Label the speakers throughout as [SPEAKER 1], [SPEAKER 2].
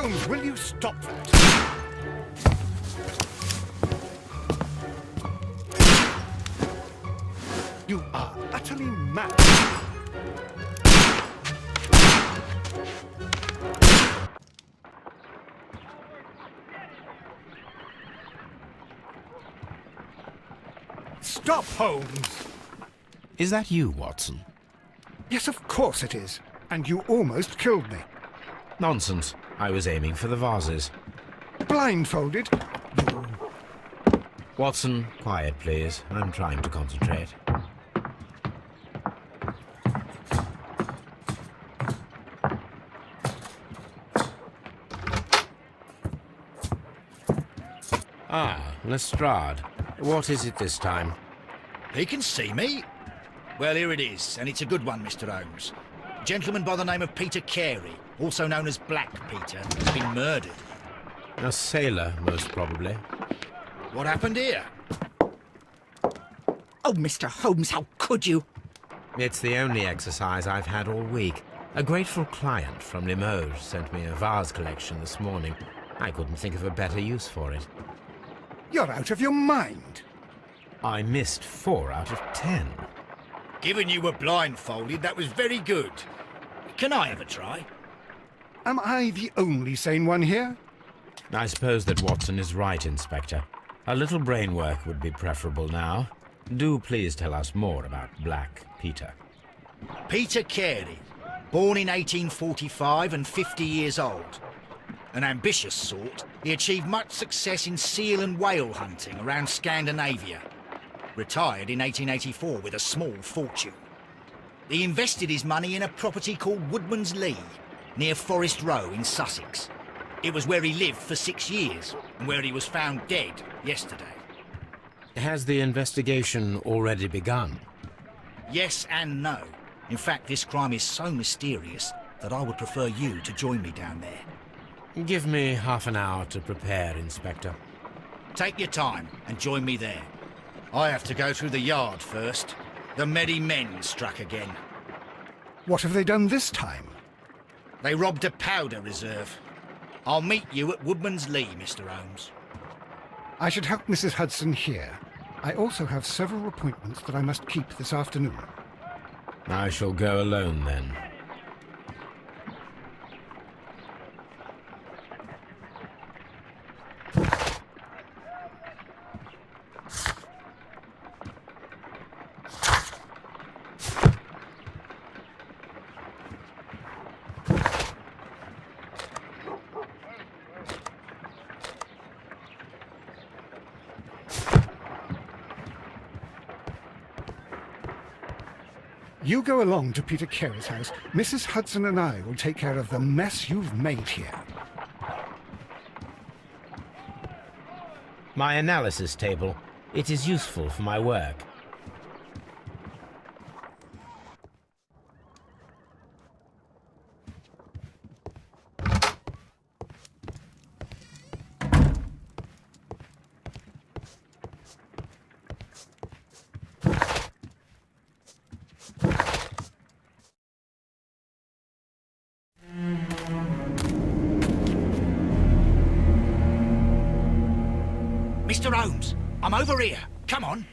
[SPEAKER 1] Holmes, will you stop that? You are utterly mad. Stop, Holmes!
[SPEAKER 2] Is that you, Watson?
[SPEAKER 1] Yes, of course it is. And you almost killed me.
[SPEAKER 2] Nonsense. I was aiming for the vases.
[SPEAKER 1] Blindfolded?
[SPEAKER 2] Watson, quiet, please. I'm trying to concentrate. Ah, Lestrade. What is it this time?
[SPEAKER 3] He can see me. Well, here it is, and it's a good one, Mr. Holmes. A gentleman by the name of Peter Carey, also known as Black Peter, has been murdered.
[SPEAKER 2] A sailor, most probably.
[SPEAKER 3] What happened here?
[SPEAKER 4] Oh, Mr. Holmes, how could you?
[SPEAKER 2] It's the only exercise I've had all week. A grateful client from Limoges sent me a vase collection this morning. I couldn't think of a better use for it.
[SPEAKER 1] You're out of your mind.
[SPEAKER 2] I missed 4 out of 10.
[SPEAKER 3] Given you were blindfolded, that was very good. Can I have a try?
[SPEAKER 1] Am I the only sane one here?
[SPEAKER 2] I suppose that Watson is right, Inspector. A little brain work would be preferable now. Do please tell us more about Black Peter.
[SPEAKER 3] Peter Carey, born in 1845 and 50 years old. An ambitious sort, he achieved much success in seal and whale hunting around Scandinavia. Retired in 1884 with a small fortune. He invested his money in a property called Woodman's Lee, near Forest Row in Sussex. It was where he lived for 6 years, and where he was found dead yesterday.
[SPEAKER 2] Has the investigation already begun?
[SPEAKER 3] Yes and no. In fact, this crime is so mysterious that I would prefer you to join me down there.
[SPEAKER 2] Give me half an hour to prepare, Inspector.
[SPEAKER 3] Take your time and join me there. I have to go through the yard first. The Medi Men struck again.
[SPEAKER 1] What have they done this time?
[SPEAKER 3] They robbed a powder reserve. I'll meet you at Woodman's Lee, Mr. Holmes.
[SPEAKER 1] I should help Mrs. Hudson here. I also have several appointments that I must keep this afternoon.
[SPEAKER 2] I shall go alone, then.
[SPEAKER 1] You go along to Peter Carey's house. Mrs. Hudson and I will take care of the mess you've made here.
[SPEAKER 2] My analysis table. It is useful for my work.
[SPEAKER 3] Mr. Holmes, I'm over here. Come on.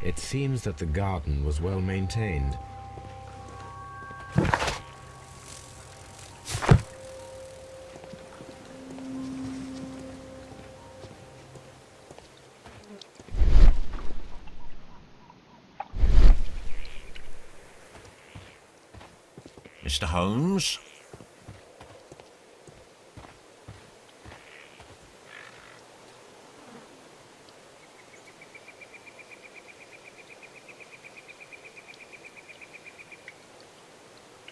[SPEAKER 2] It seems that the garden was well maintained.
[SPEAKER 5] Mr. Holmes?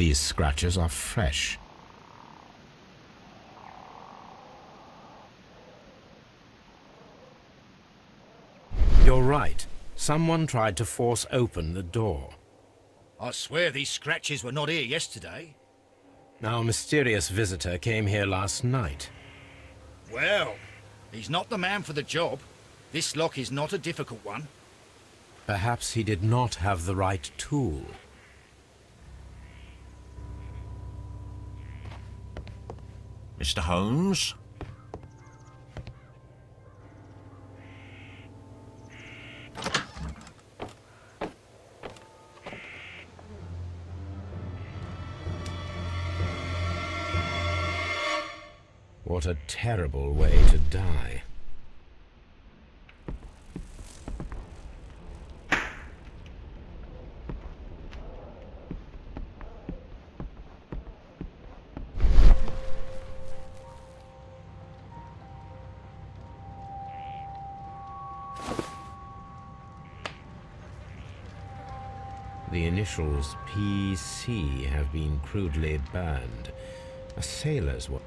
[SPEAKER 2] These scratches are fresh. You're right. Someone tried to force open the door.
[SPEAKER 3] I swear these scratches were not here yesterday.
[SPEAKER 2] Our mysterious visitor came here last night.
[SPEAKER 3] Well, he's not the man for the job. This lock is not a difficult one.
[SPEAKER 2] Perhaps he did not have the right tool.
[SPEAKER 5] Mr. Holmes?
[SPEAKER 2] What a terrible way to die. The initials PC have been crudely burned. A sailor's one.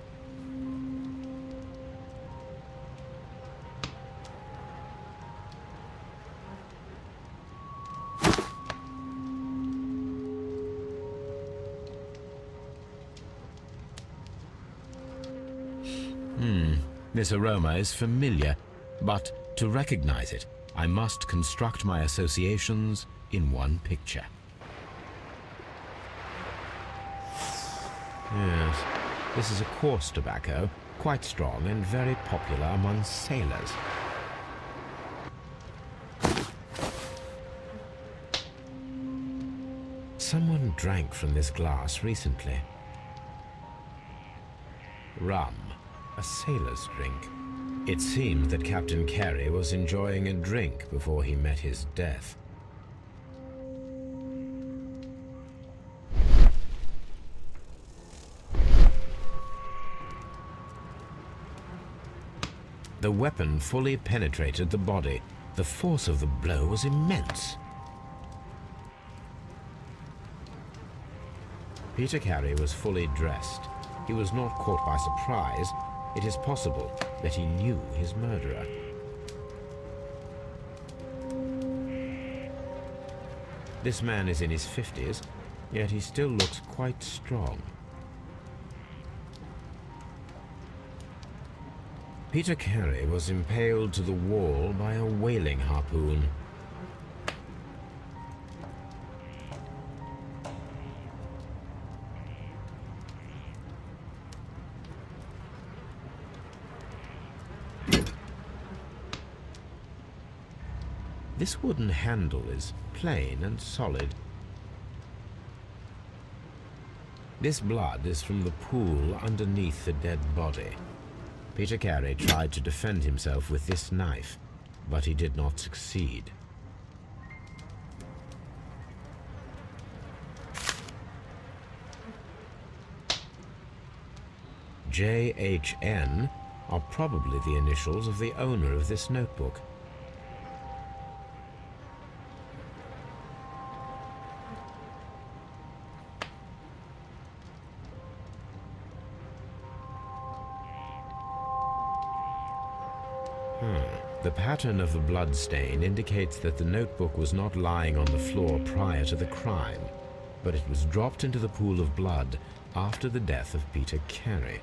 [SPEAKER 2] This aroma is familiar, but to recognize it, I must construct my associations in one picture. Yes, this is a coarse tobacco, quite strong and very popular among sailors. Someone drank from this glass recently. Rum. A sailor's drink. It seemed that Captain Carey was enjoying a drink before he met his death. The weapon fully penetrated the body. The force of the blow was immense. Peter Carey was fully dressed. He was not caught by surprise. It is possible that he knew his murderer. This man is in his 50s, yet he still looks quite strong. Peter Carey was impaled to the wall by a whaling harpoon. This wooden handle is plain and solid. This blood is from the pool underneath the dead body. Peter Carey tried to defend himself with this knife, but he did not succeed. JHN are probably the initials of the owner of this notebook. The pattern of the blood stain indicates that the notebook was not lying on the floor prior to the crime, but it was dropped into the pool of blood after the death of Peter Carey.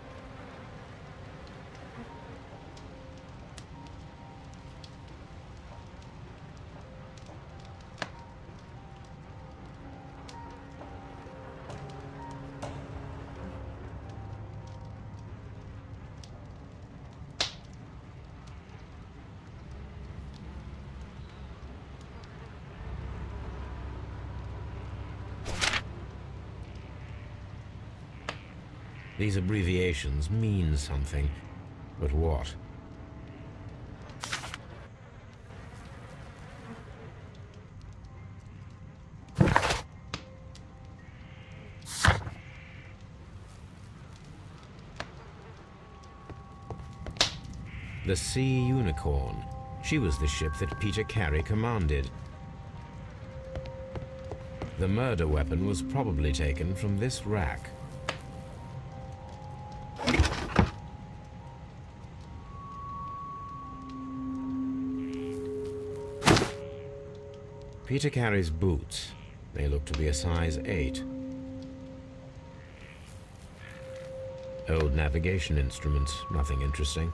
[SPEAKER 2] These abbreviations mean something, but what? The Sea Unicorn. She was the ship that Peter Carey commanded. The murder weapon was probably taken from this rack. Peter Carey's boots. They look to be a size 8. Old navigation instruments, nothing interesting.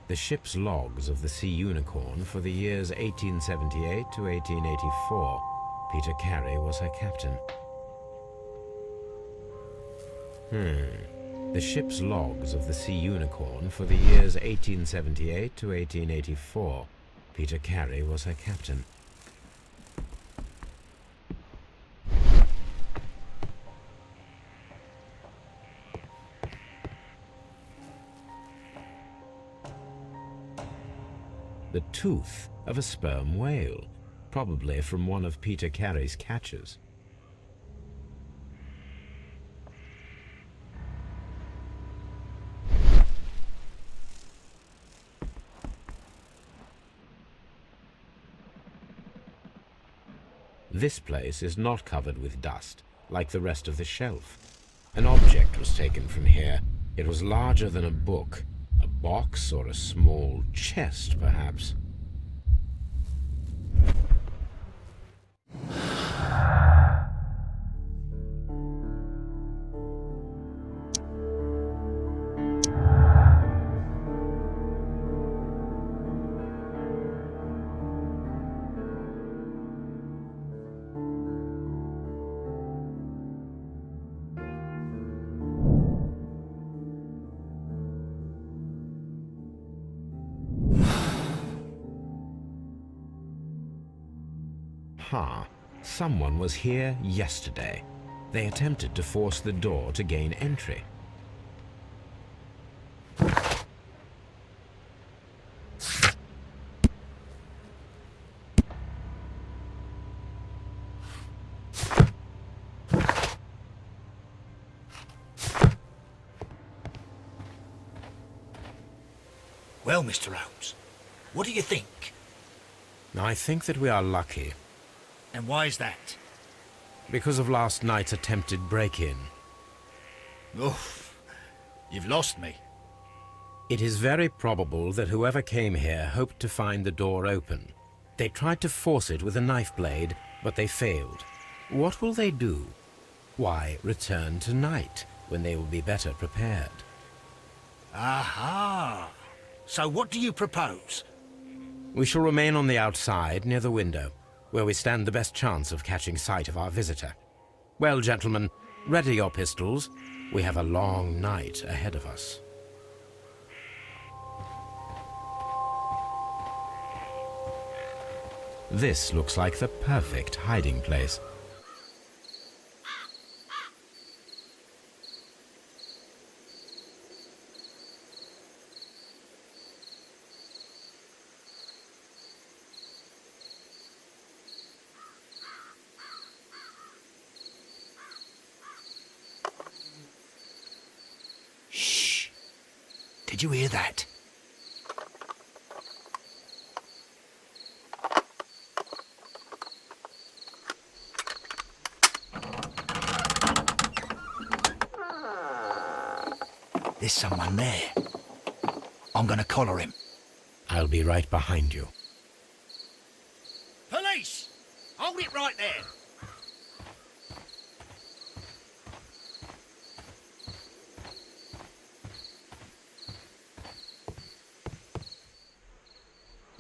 [SPEAKER 2] The ship's logs of the Sea Unicorn for the years 1878 to 1884. Peter Carey was her captain. The ship's logs of the Sea Unicorn for the years 1878 to 1884. Peter Carey was her captain. The tooth of a sperm whale, probably from one of Peter Carey's catches. This place is not covered with dust, like the rest of the shelf. An object was taken from here. It was larger than a book. A box or a small chest, perhaps. Someone was here yesterday. They attempted to force the door to gain entry.
[SPEAKER 3] Well, Mr. Holmes, what do you think?
[SPEAKER 2] I think that we are lucky.
[SPEAKER 3] And why is that?
[SPEAKER 2] Because of last night's attempted break-in.
[SPEAKER 3] Oof, you've lost me.
[SPEAKER 2] It is very probable that whoever came here hoped to find the door open. They tried to force it with a knife blade, but they failed. What will they do? Why, return tonight, when they will be better prepared.
[SPEAKER 3] Aha! So what do you propose?
[SPEAKER 2] We shall remain on the outside, near the window, where we stand the best chance of catching sight of our visitor. Well, gentlemen, ready your pistols. We have a long night ahead of us. This looks like the perfect hiding place.
[SPEAKER 3] Did you hear that? There's someone there. I'm gonna collar him.
[SPEAKER 2] I'll be right behind you.
[SPEAKER 3] Police! Hold it right there!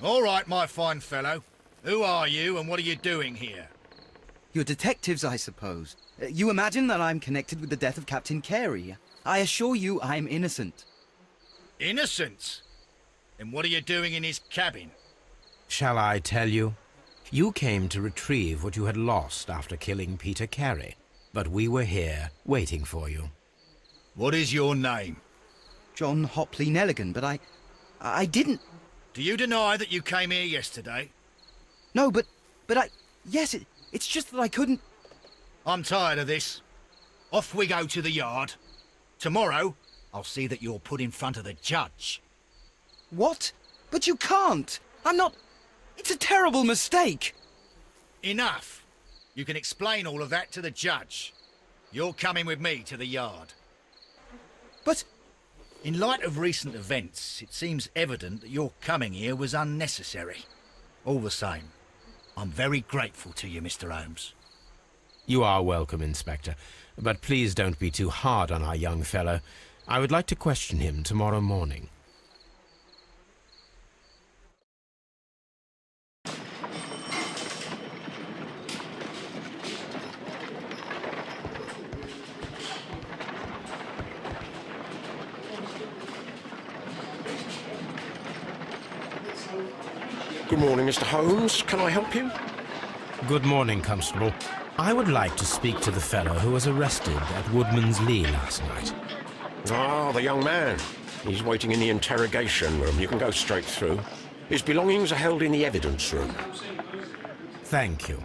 [SPEAKER 3] All right, my fine fellow. Who are you and what are you doing here?
[SPEAKER 6] You're detectives, I suppose. You imagine that I'm connected with the death of Captain Carey. I assure you I'm innocent.
[SPEAKER 3] Innocent? And what are you doing in his cabin?
[SPEAKER 2] Shall I tell you? You came to retrieve what you had lost after killing Peter Carey, but we were here waiting for you.
[SPEAKER 3] What is your name?
[SPEAKER 6] John Hopley Nelligan, but I didn't...
[SPEAKER 3] Do you deny that you came here yesterday?
[SPEAKER 6] No, but yes, it's just that I couldn't...
[SPEAKER 3] I'm tired of this. Off we go to the yard. Tomorrow, I'll see that you're put in front of the judge.
[SPEAKER 6] What? But you can't! I'm not... It's a terrible mistake!
[SPEAKER 3] Enough! You can explain all of that to the judge. You're coming with me to the yard.
[SPEAKER 6] But...
[SPEAKER 3] In light of recent events, it seems evident that your coming here was unnecessary. All the same, I'm very grateful to you, Mr. Holmes.
[SPEAKER 2] You are welcome, Inspector. But please don't be too hard on our young fellow. I would like to question him tomorrow morning.
[SPEAKER 7] Good morning, Mr. Holmes. Can I help you?
[SPEAKER 2] Good morning, Constable. I would like to speak to the fellow who was arrested at Woodman's Lee last night.
[SPEAKER 7] Ah, the young man. He's waiting in the interrogation room. You can go straight through. His belongings are held in the evidence room.
[SPEAKER 2] Thank you.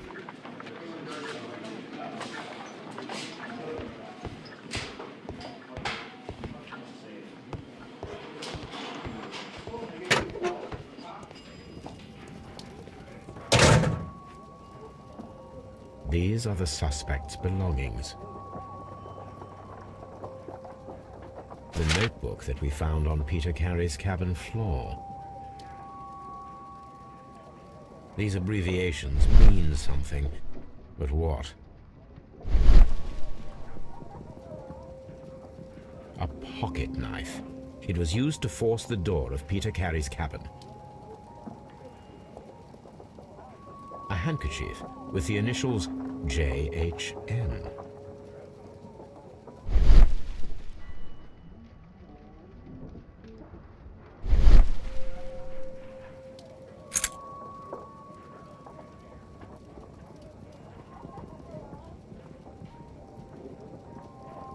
[SPEAKER 2] These are the suspect's belongings. The notebook that we found on Peter Carey's cabin floor. These abbreviations mean something, but what? A pocket knife. It was used to force the door of Peter Carey's cabin. A handkerchief with the initials JHN.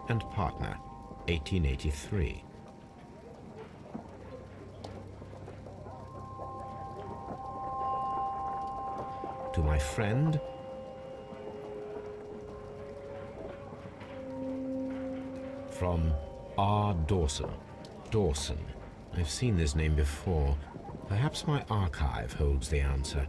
[SPEAKER 2] And partner, 1883. To my friend, from R. Dawson. Dawson. I've seen this name before. Perhaps my archive holds the answer.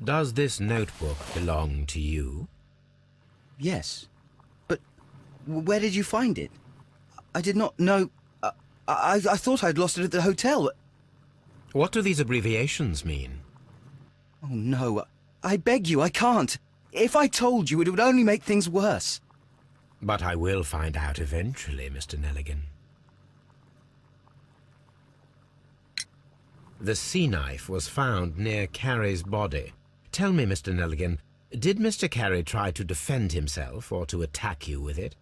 [SPEAKER 2] Does this notebook belong to you?
[SPEAKER 6] Yes. But where did you find it? I did not know... I thought I'd lost it at the hotel.
[SPEAKER 2] What do these abbreviations mean?
[SPEAKER 6] Oh, no. I beg you, I can't. If I told you, it would only make things worse.
[SPEAKER 2] But I will find out eventually, Mr. Nelligan. The sea knife was found near Carey's body. Tell me, Mr. Nelligan, did Mr. Carey try to defend himself or to attack you with it?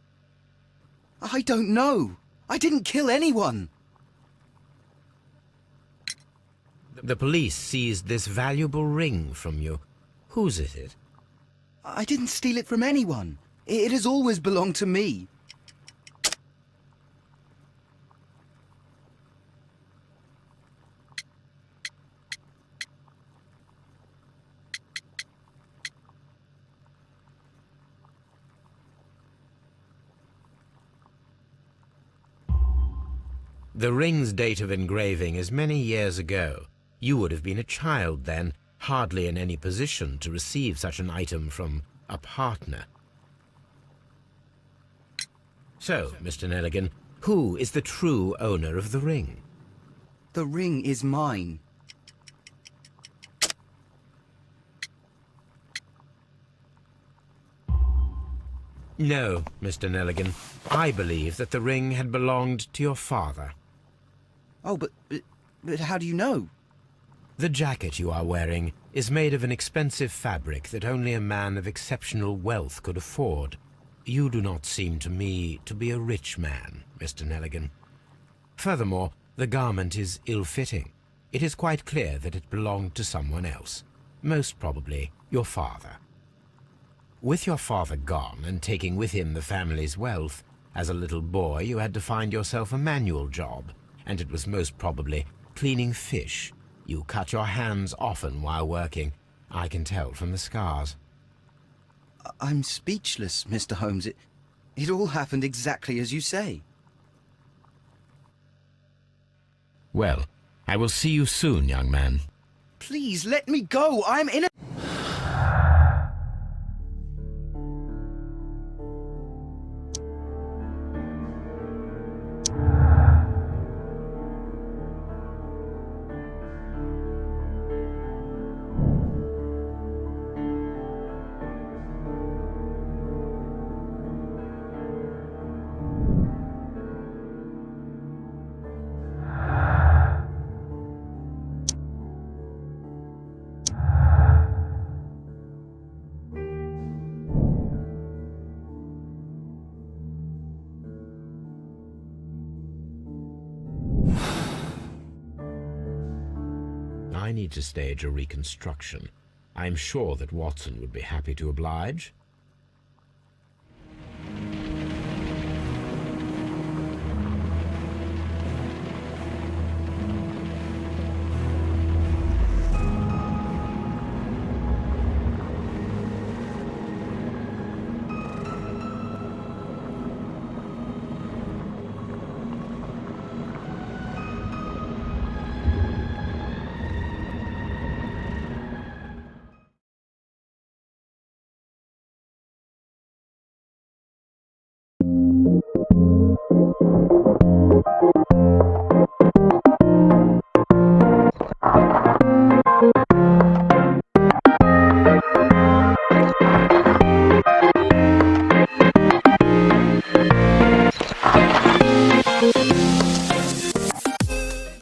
[SPEAKER 6] I don't know. I didn't kill anyone.
[SPEAKER 2] The police seized this valuable ring from you. Whose is it?
[SPEAKER 6] I didn't steal it from anyone. It has always belonged to me.
[SPEAKER 2] The ring's date of engraving is many years ago. You would have been a child then, hardly in any position to receive such an item from a partner. So, Mr. Nelligan, who is the true owner of the ring?
[SPEAKER 6] The ring is mine.
[SPEAKER 2] No, Mr. Nelligan. I believe that the ring had belonged to your father.
[SPEAKER 6] Oh, but how do you know?
[SPEAKER 2] The jacket you are wearing is made of an expensive fabric that only a man of exceptional wealth could afford. You do not seem to me to be a rich man, Mr. Nelligan. Furthermore, the garment is ill-fitting. It is quite clear that it belonged to someone else, most probably your father. With your father gone and taking with him the family's wealth, as a little boy you had to find yourself a manual job, and it was most probably cleaning fish. You cut your hands often while working. I can tell from the scars.
[SPEAKER 6] I'm speechless, Mr. Holmes. It all happened exactly as you say.
[SPEAKER 2] Well, I will see you soon, young man.
[SPEAKER 6] Please, let me go! I'm in a...
[SPEAKER 2] I need to stage a reconstruction. I am sure that Watson would be happy to oblige.